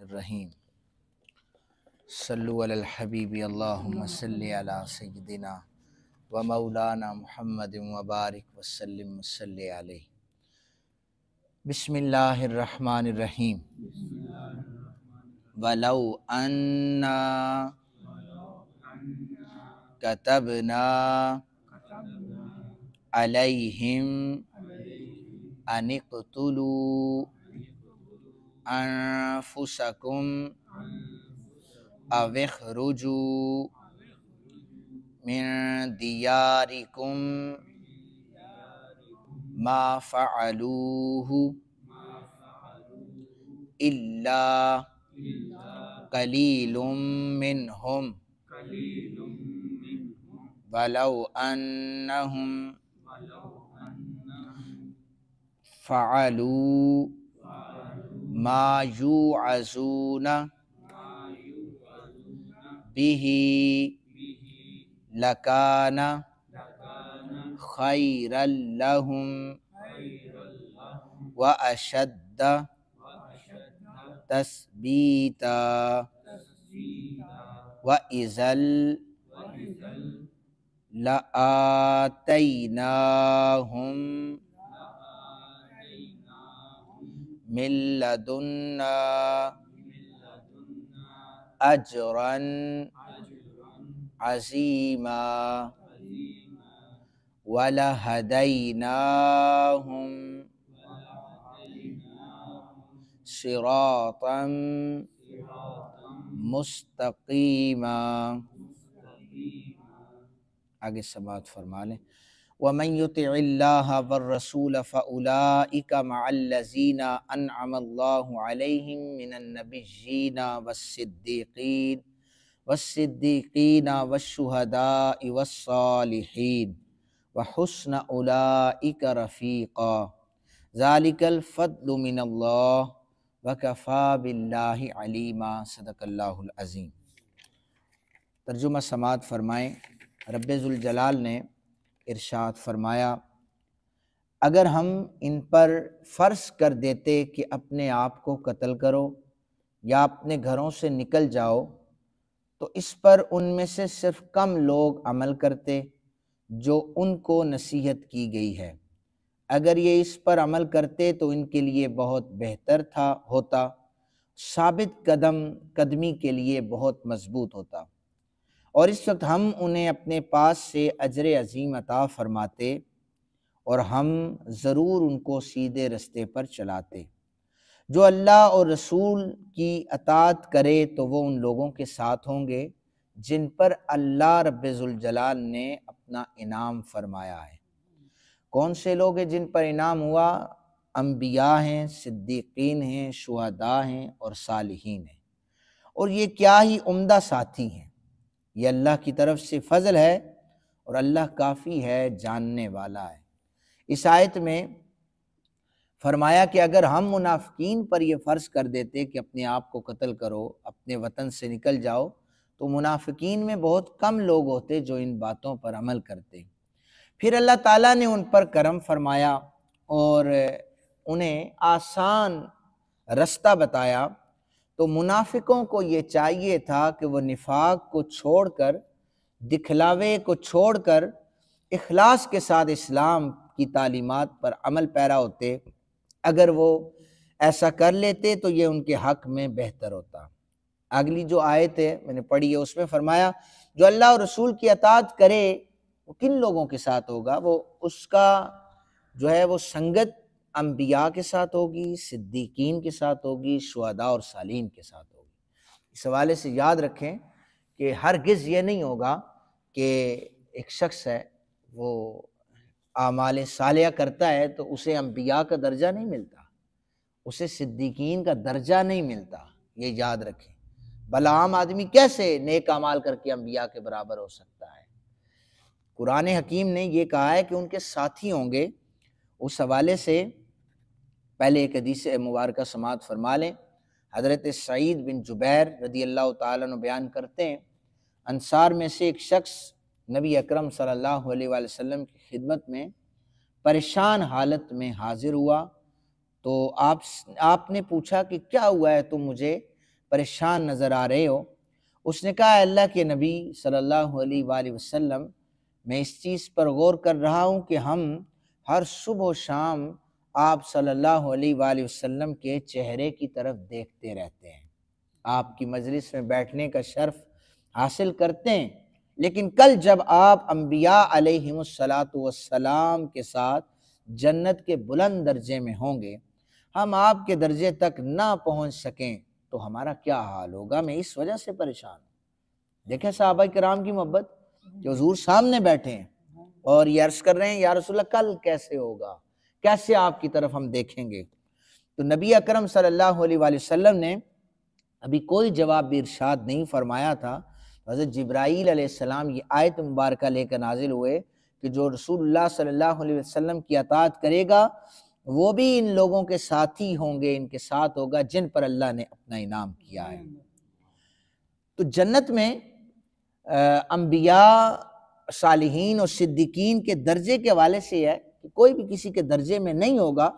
الرحیم صلو علی الحبیب اللہم صلی علی سیدنا و مولانا محمد وبارک وسلم وصلی علیہ۔ بسم اللہ الرحمن الرحیم۔ وَلَوْ أَنَّا كَتَبْنَا عَلَيْهِمْ أَنِ اقْتُلُوا أَنفُسَكُمْ أَوِ اخْرُجُوا مِنْ دِيَارِكُمْ مَا فَعَلُوهُ إِلَّا قَلِيلٌ مِّنْهُمْ وَلَوْ أَنَّهُمْ فَعَلُوا مَا يُوعَظُونَ بِهِ لَكَانَ خَيْرًا لَهُمْ وَأَشَدَّ تَثْبِيتًا وَإِذًا لَآتَيْنَاهُمْ مِن لَّدُنَّا أَجْرًا عَظِيمًا وَلَهَدَيْنَاهُمْ صِرَاطًا مُسْتَقِيمًا۔ آگے سماعت فرما لیں۔ وَمَن يُطِعِ اللَّهَ وَالرَّسُولَ فَأُولَٰئِكَ مَعَ الَّذِينَ أَنْعَمَ اللَّهُ عَلَيْهِم مِّنَ النَّبِيِّينَ وَالصِّدِّيقِينَ وَالشُّهَدَاءِ وَالصَّالِحِينَ وَحُسْنَ أُولَٰئِكَ رَفِيقًا ذَلِكَ الْفَضْلُ مِنَ اللَّهِ وَكَفَىٰ بِاللَّهِ عَلِيمًا۔ صدق اللہ العظیم۔ ترجمہ سماعت فرمائیں۔ رب ذوالجلال نے ارشاد فرمایا، اگر ہم ان پر فرض کر دیتے کہ اپنے آپ کو قتل کرو یا اپنے گھروں سے نکل جاؤ تو اس پر ان میں سے صرف کم لوگ عمل کرتے جو ان کو نصیحت کی گئی ہے۔ اگر یہ اس پر عمل کرتے تو ان کے لیے بہت بہتر ہوتا، ثابت قدمی کے لیے بہت مضبوط ہوتا، اور اس وقت ہم انہیں اپنے پاس سے اجر عظیم عطا فرماتے اور ہم ضرور ان کو سیدھے رستے پر چلاتے۔ جو اللہ اور رسول کی اطاعت کرے تو وہ ان لوگوں کے ساتھ ہوں گے جن پر اللہ رب ذوالجلال نے اپنا انعام فرمایا ہے۔ کون سے لوگ ہیں جن پر انعام ہوا؟ انبیاء ہیں، صدیقین ہیں، شہداء ہیں اور صالحین ہیں، اور یہ کیا ہی عمدہ ساتھی ہیں۔ یہ اللہ کی طرف سے فضل ہے اور اللہ کافی ہے، جاننے والا ہے۔ اس آیت میں فرمایا کہ اگر ہم منافقین پر یہ فرض کر دیتے کہ اپنے آپ کو قتل کرو، اپنے وطن سے نکل جاؤ، تو منافقین میں بہت کم لوگ ہوتے جو ان باتوں پر عمل کرتے۔ پھر اللہ تعالیٰ نے ان پر کرم فرمایا اور انہیں آسان رستہ بتایا۔ تو منافقوں کو یہ چاہیے تھا کہ وہ نفاق کو چھوڑ کر، دکھلاوے کو چھوڑ کر اخلاص کے ساتھ اسلام کی تعلیمات پر عمل پیرا ہوتے۔ اگر وہ ایسا کر لیتے تو یہ ان کے حق میں بہتر ہوتا۔ اگلی جو آیت ہے میں نے پڑھی ہے اس میں فرمایا جو اللہ اور رسول کی اطاعت کرے وہ کن لوگوں کے ساتھ ہوگا؟ وہ اس کا جو ہے وہ سنگت انبیاء کے ساتھ ہوگی، صدیقین کے ساتھ ہوگی، شہداء اور صالحین کے ساتھ ہوگی۔ اس حوالے سے یاد رکھیں کہ ہرگز یہ نہیں ہوگا کہ ایک شخص ہے وہ اعمال صالحہ کرتا ہے تو اسے انبیاء کا درجہ نہیں ملتا، اسے صدیقین کا درجہ نہیں ملتا، یہ یاد رکھیں۔ بھلا عام آدمی کیسے نیک اعمال کر کے انبیاء کے برابر ہو سکتا ہے؟ قرآن حکیم نے یہ کہا ہے کہ ان کے ساتھی ہوں گے۔ اس حوالے سے پہلے ایک حدیث مبارکہ سماعت فرما لیں۔ حضرت سعید بن جبیر رضی اللہ تعالیٰ عنہ بیان کرتے ہیں، انصار میں سے ایک شخص نبی اکرم صلی اللہ علیہ وآلہ وسلم کی خدمت میں پریشان حالت میں حاضر ہوا تو آپ نے پوچھا کہ کیا ہوا ہے تم مجھے پریشان نظر آ رہے ہو۔ اس نے کہا، اللہ کے نبی صلی اللہ علیہ وآلہ وسلم، میں اس چیز پر غور کر رہا ہوں کہ ہم ہر صبح و شام آپ صلی اللہ علیہ وآلہ وسلم کے چہرے کی طرف دیکھتے رہتے ہیں، آپ کی مجلس میں بیٹھنے کا شرف حاصل کرتے ہیں، لیکن کل جب آپ انبیاء علیہم السلام کے ساتھ جنت کے بلند درجے میں ہوں گے، ہم آپ کے درجے تک نہ پہنچ سکیں تو ہمارا کیا حال ہوگا؟ میں اس وجہ سے پریشان ہوں۔ دیکھیں صحابہ کرام کی محبت، کہ حضور سامنے بیٹھے ہیں اور یہ عرض کر رہے ہیں، یا رسول اللہ کل کیسے ہوگا، کیسے آپ کی طرف ہم دیکھیں گے؟ تو نبی اکرم صلی اللہ علیہ وآلہ وسلم نے ابھی کوئی جواب بھی ارشاد نہیں فرمایا تھا۔ حضرت جبرائیل علیہ السلام یہ آیت مبارکہ لے کر نازل ہوئے کہ جو رسول اللہ صلی اللہ علیہ وسلم کی اطاعت کرے گا وہ بھی ان لوگوں کے ساتھی ہوں گے، ان کے ساتھ ہوگا جن پر اللہ نے اپنا انعام کیا ہے۔ تو جنت میں انبیاء، صالحین اور صدیقین کے درجے کے حوالے سے ہے کہ کوئی بھی کسی کے درجے میں نہیں ہوگا،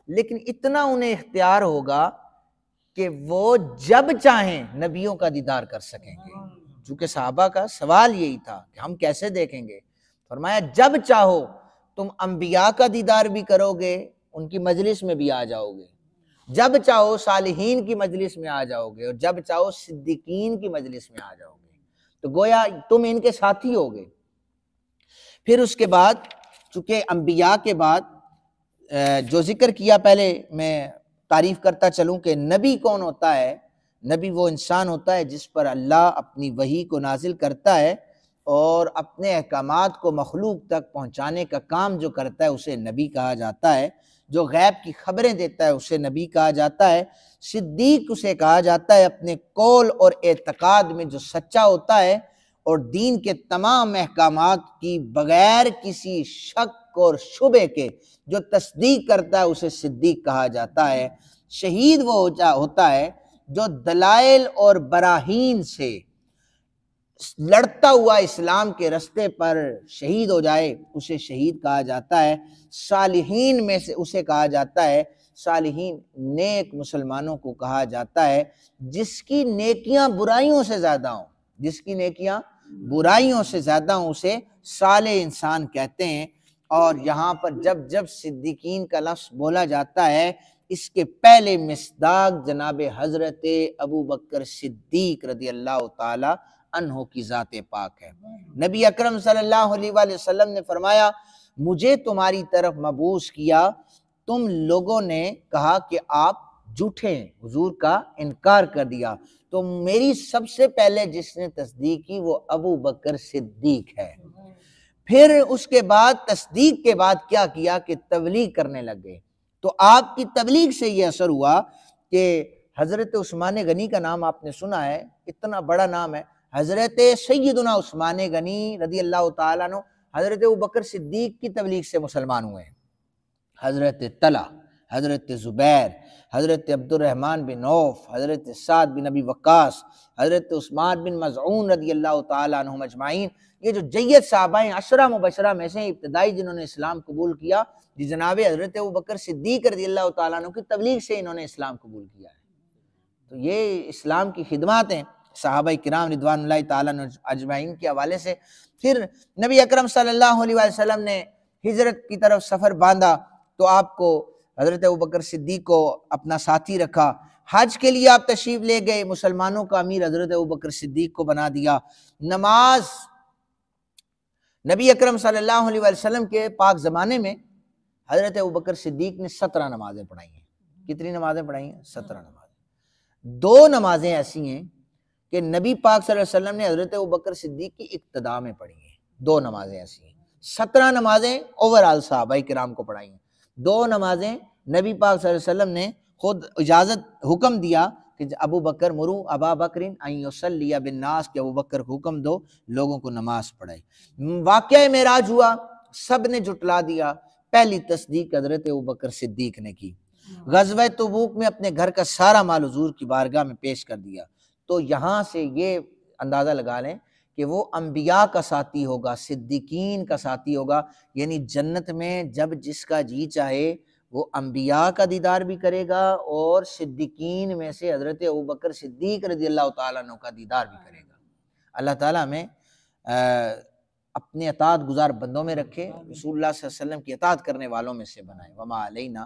لیکن اتنا انہیں اختیار ہوگا کہ وہ جب چاہیں نبیوں کا دیدار کر سکیں گے۔ چونکہ صحابہ کا سوال یہی تھا کہ ہم کیسے دیکھیں گے، فرمایا جب چاہو تم انبیاء کا دیدار بھی کرو گے، ان کی مجلس میں بھی آ جاؤ گے، جب چاہو صالحین کی مجلس میں آ جاؤ گے، اور جب چاہو صدیقین کی مجلس میں آ جاؤ گے، تو گویا تم ان کے ساتھی ہوگے۔ پھر اس کے بعد چونکہ انبیاء کے بعد جو ذکر کیا، پہلے میں تعریف کرتا چلوں کہ نبی کون ہوتا ہے۔ نبی وہ انسان ہوتا ہے جس پر اللہ اپنی وحی کو نازل کرتا ہے اور اپنے احکامات کو مخلوق تک پہنچانے کا کام جو کرتا ہے اسے نبی کہا جاتا ہے، جو غیب کی خبریں دیتا ہے اسے نبی کہا جاتا ہے۔ صدیق اسے کہا جاتا ہے اپنے قول اور اعتقاد میں جو سچا ہوتا ہے اور دین کے تمام احکامات کی بغیر کسی شک اور شبہ کے جو تصدیق کرتا ہے اسے صدیق کہا جاتا ہے۔ شہید وہ ہوتا ہے جو دلائل اور براہین سے لڑتا ہوا اسلام کے رستے پر شہید ہو جائے، اسے شہید کہا جاتا ہے۔ صالحین میں سے اسے کہا جاتا ہے، صالحین نیک مسلمانوں کو کہا جاتا ہے جس کی نیکیاں برائیوں سے زیادہ ہوں، جس کی نیکیاں برائیوں سے زیادہ ہوں اسے صالح انسان کہتے ہیں۔ اور یہاں پر جب جب صدیقین کا لفظ بولا جاتا ہے، اس کے پہلے مصداق جناب حضرت ابو بکر صدیق رضی اللہ تعالی عنہ کی ذات پاک ہے۔ نبی اکرم صلی اللہ علیہ وآلہ وسلم نے فرمایا، مجھے تمہاری طرف مبعوث کیا، تم لوگوں نے کہا کہ آپ جھوٹے ہیں، حضور کا انکار کر دیا، تو میری سب سے پہلے جس نے تصدیق کی وہ ابو بکر صدیق ہے۔ پھر اس کے بعد تصدیق کے بعد کیا کیا کہ تبلیغ کرنے لگے۔ تو آپ کی تبلیغ سے یہ اثر ہوا کہ حضرت عثمان غنی کا نام آپ نے سنا ہے، اتنا بڑا نام ہے۔ حضرت سیدنا عثمان غنی رضی اللہ تعالیٰ عنہ حضرت ابوبکر صدیق کی تبلیغ سے مسلمان ہوئے ہیں۔ حضرت طلحہ، حضرت زبیر، حضرت عبد الرحمن بن عوف، حضرت سعد بن ابی وقاص، حضرت عثمان بن مظعون رضی اللہ تعالیٰ عنہم اجمعین، یہ جو جید صحابہ ہیں، عشرہ مبشرہ میں سے ابتدائی جنہوں نے اسلام قبول کیا، جناب حضرت ابوبکر صدیق رضی اللہ تعالیٰ عنہ کی تبلیغ سے انہوں نے اسلام قبول کیا ہے۔ تو یہ اسلام کی خدمات ہیں صحابہ کرام رضوان اللہ تعالیٰ اجمعین کے حوالے سے۔ پھر نبی اکرم صلی اللہ علیہ وسلم نے ہجرت کی طرف سفر باندھا تو آپ کو حضرت ابوبکر صدیق کو اپنا ساتھی رکھا۔ حج کے لیے آپ تشریف لے گئے، مسلمانوں کا امیر حضرت ابوبکر صدیق کو بنا دیا۔ نماز نبی اکرم صلی اللہ علیہ وسلم کے پاک زمانے میں حضرت ابوبکر صدیق نے 17 نمازیں پڑھائی ہیں۔ کتنی نمازیں پڑھائی ہیں؟ 17 نمازیں۔ 2 نمازیں ایسی ہیں کہ نبی پاک صلی اللہ علیہ وسلم نے حضرت ابوبکر صدیق کی اقتداء میں پڑھی ہیں۔ 2 نمازیں ایسی ہیں۔ 17 نمازیں اوورآل صحابہ کرام کو پڑھائی ہیں۔ 2 نمازیں نبی پاک صلی اللہ علیہ وسلم نے خود اجازت حکم دیا کہ ابو بکر مرو ابا بکرین ان یصلی بالناس، کہ ابو بکر کو حکم دو لوگوں کو نماز پڑھائے۔ واقعہ معراج ہوا، سب نے جھٹلا دیا، پہلی تصدیق حضرت ابوبکر صدیق نے کی۔ غزوہ تبوک میں اپنے گھر کا سارا مال حضور کی بارگاہ میں پیش کر دیا۔ تو یہاں سے یہ اندازہ لگا لیں کہ وہ انبیاء کا ساتھی ہوگا، صدیقین کا ساتھی ہوگا، یعنی جنت میں جب جس کا جی چاہے وہ انبیاء کا دیدار بھی کرے گا اور صدیقین میں سے حضرت ابوبکر صدیق رضی اللہ تعالیٰ عنہ کا دیدار بھی کرے گا۔ اللہ تعالیٰ ہمیں اپنے اطاعت گزار بندوں میں رکھے، رسول اللہ صلی اللہ علیہ وسلم کی اطاعت کرنے والوں میں سے بنائے۔ وما علینا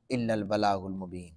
الا البلاغ المبین۔